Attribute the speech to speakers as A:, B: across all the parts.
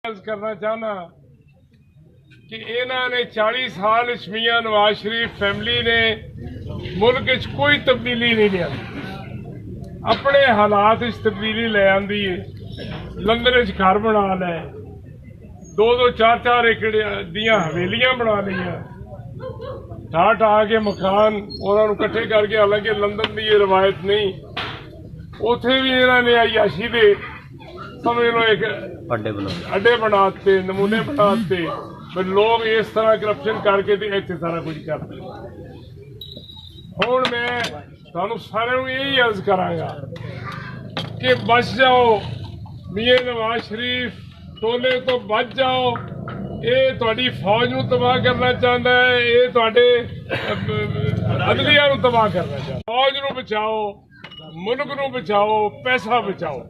A: करना चाहना कि इन्होंने 40 साल मियां नवाज शरीफ फैमिली ने मुल्क कोई तब्दीली नहीं लिया, अपने हालात तब्दीली ले आंदी है। लंदन घर बना लै, 2-2 4-4 एकड़ दियां हवेलियां बना लिया, ढा ढा के मकान उन्होंने कट्ठे करके। हालांकि लंदन की ये रवायत नहीं, उथे भी इन्होंने अयाशी दे समझ लो एक अड्डे बनाते, नमूने बनाते, पर लोग इस तरह करप्शन करके इतने सारा कुछ करते। हुण मैं तुहानू सारिआं नूं यही अर्ज करांगा कि बच जाओ, मियां नवाज शरीफ टोले तो बच जाओ। ये तुहाडी फौज नूं तबाह करना चाहता है, ये तुहाडे अदलिया नूं तबाह करना चाहता। फौज नूं बचाओ, मुल्क नूं बचाओ, पैसा बचाओ।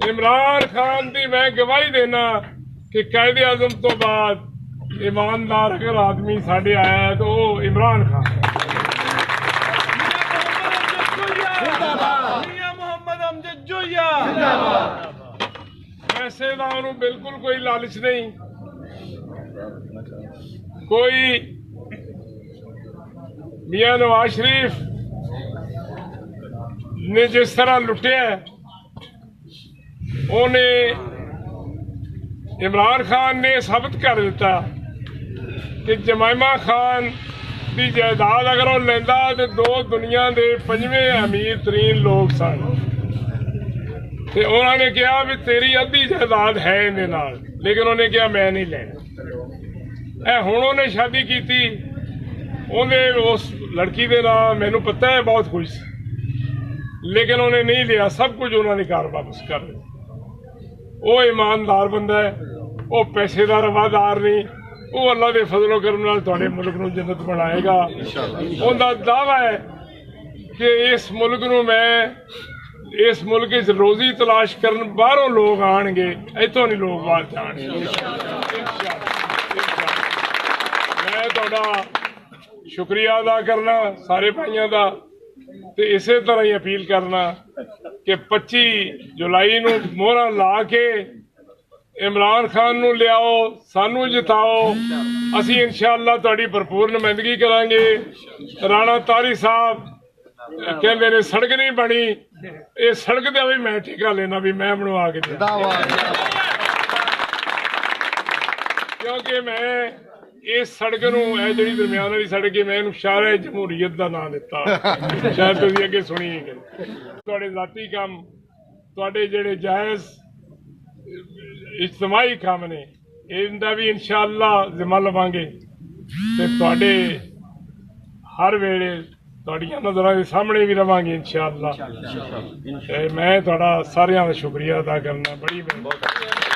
A: इमरान खान की मैं गवाही देना कि कायदे आजम तो बाद ईमानदार अगर आदमी साढ़े आया है तो वो इमरान खान। पैसे का उन्होंने बिल्कुल कोई लालच नहीं, कोई मियां नवाज शरीफ ने जिस तरह लुटिया, इमरान खान ने साबित कर दिता कि जमाइमा खान की जायदाद अगर वह लेंदा तो 2 दुनिया के 5वें अमीर तरीन लोग सन। तो उन्होंने कहा भी तेरी अद्धी जायदाद है इहदे नाल, लेकिन उन्हें कहा मैं नहीं लेना। हुण उन्हें शादी की, उन्हें उस लड़की के नाम मैनू पता है बहुत कुछ, लेकिन उन्हें नहीं लिया, सब कुछ उन्होंने घर वापस कर दिया। वो ईमानदार बंदा है, वो पैसे का रवादार नहीं, वो अल्लाह के फजलो करम नाल तुहाडे मुल्क नूं जन्नत बनाएगा। उनका दावा है कि इस मुल्क नूं मैं इस मुल्क च रोजी तलाश करन बाहरों लोग आएंगे, इतों नहीं लोग बाहर जाएंगे। मैं तुहाडा शुक्रिया अदा करना सारे भाइयों का, तो इस तरह ही अपील करना कि 25 जुलाई नूं मोहरा ला के इमरान खान नूं लियाओ, सानू जिताओ। असी इंशाअल्लाह तुहाडी भरपूर नुमाइंदगी करांगे। राणा तारी साहब कहते ने सड़क नहीं बनी, ये सड़क का भी मैं ठेका लेना भी मैं बनवा के दिया, क्योंकि मैं इस सड़क नूं जी दरम्यान वाली सड़क है, मैं इहनूं शाहरे जमहूरीयत का नाम दिता। शायद तुसीं अगे सुनी है। तुहाडे ज़ाती काम, तुहाडे जिहड़े जायज़ इज्तमाही काम ने, इनका भी इंशाअल्लाह जिम्मा लवांगे ते तुहाडे हर वेले तुहाडीआं नज़रां दे सामने भी रवांगे इंशाअल्लाह। मैं तुहाडा सारिआं दा शुक्रिया अदा करना। बड़ी